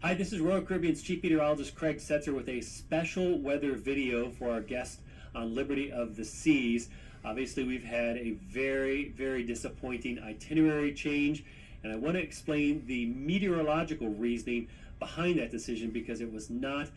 Hi, this is Royal Caribbean's Chief Meteorologist Craig Setzer with a special weather video for our guest on Liberty of the Seas. Obviously, we've had a very disappointing itinerary change, and I want to explain the meteorological reasoning behind that decision because it was not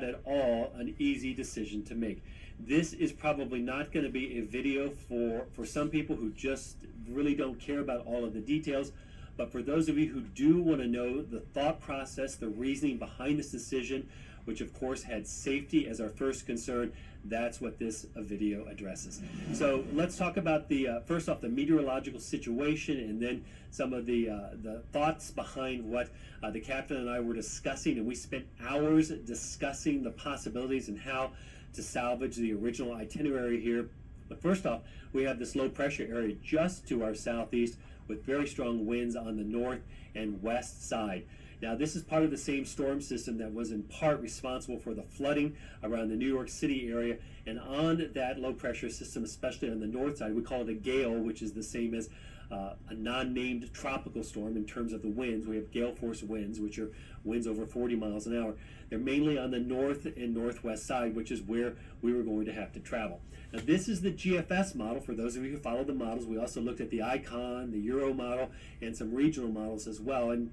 at all an easy decision to make. This is probably not going to be a video for some people who just really don't care about all of the details. But for those of you who do want to know the thought process, the reasoning behind this decision, which of course had safety as our first concern, that's what this video addresses. So let's talk about the first off the meteorological situation, and then some of the thoughts behind what the captain and I were discussing. And we spent hours discussing the possibilities and how to salvage the original itinerary here. But first off, we have this low pressure area just to our southeast with very strong winds on the north and west side. Now, this is part of the same storm system that was in part responsible for the flooding around the New York City area. And on that low pressure system, especially on the north side, we call it a gale, which is the same as a non-named tropical storm in terms of the winds. We have gale force winds, which are winds over 40 miles an hour. They're mainly on the north and northwest side, which is where we were going to have to travel. Now, this is the GFS model. For those of you who follow the models, we also looked at the ICON, the Euro model, and some regional models as well. And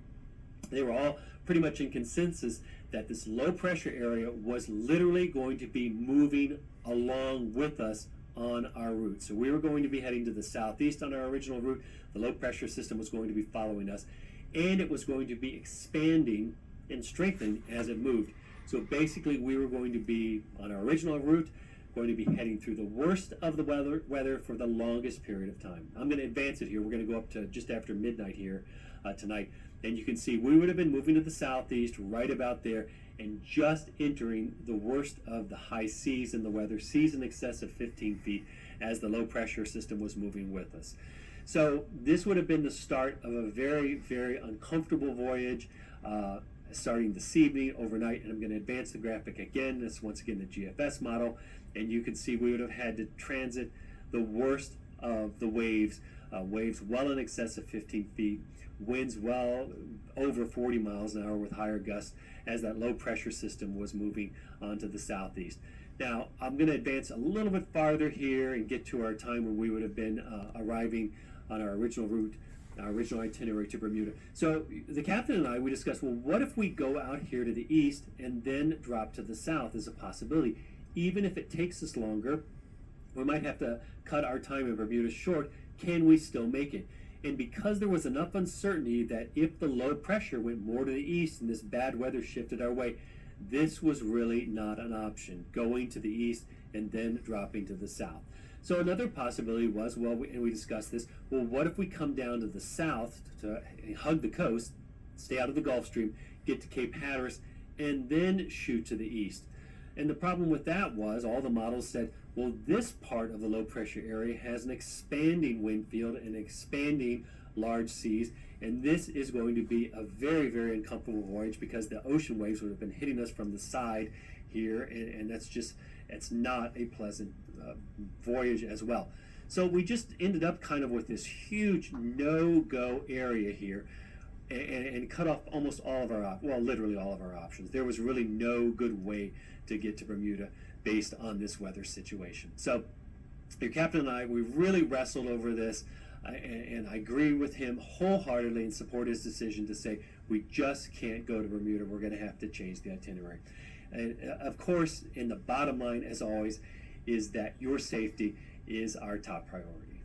they were all pretty much in consensus that this low pressure area was literally going to be moving along with us on our route. So we were going to be heading to the southeast on our original route. The low pressure system was going to be following us, and it was going to be expanding and strengthening as it moved. So basically we were going to be on our original route, going to be heading through the worst of the weather for the longest period of time. I'm going to advance it here. We're going to go up to just after midnight here tonight. And you can see we would have been moving to the southeast right about there and just entering the worst of the high seas in the weather, seas in excess of 15 feet as the low pressure system was moving with us. So this would have been the start of a very uncomfortable voyage starting this evening, overnight. And I'm going to advance the graphic again. This once again the GFS model, and you can see we would have had to transit the worst of the waves, waves well in excess of 15 feet, winds well over 40 miles an hour with higher gusts as that low pressure system was moving onto the southeast. Now, I'm going to advance a little bit farther here and get to our time when we would have been arriving on our original route, our original itinerary to Bermuda. So the captain and I, we discussed, well, what if we go out here to the east and then drop to the south as a possibility? Even if it takes us longer, we might have to cut our time in Bermuda short. Can we still make it? And because there was enough uncertainty that if the low pressure went more to the east and this bad weather shifted our way, this was really not an option, going to the east and then dropping to the south. So another possibility was, well, and we discussed this, well, what if we come down to the south to hug the coast, stay out of the Gulf Stream, get to Cape Hatteras, and then shoot to the east? And the problem with that was all the models said, well, this part of the low pressure area has an expanding wind field and expanding large seas, and this is going to be a very uncomfortable voyage because the ocean waves would have been hitting us from the side here, and it's not a pleasant voyage as well. So we just ended up kind of with this huge no-go area here, and cut off almost all of our, well, literally all of our options. There was really no good way to get to Bermuda based on this weather situation. So your captain and I, we really wrestled over this, and I agree with him wholeheartedly and support his decision to say we just can't go to Bermuda. We're going to have to change the itinerary. And of course, in the bottom line, as always, is that your safety is our top priority.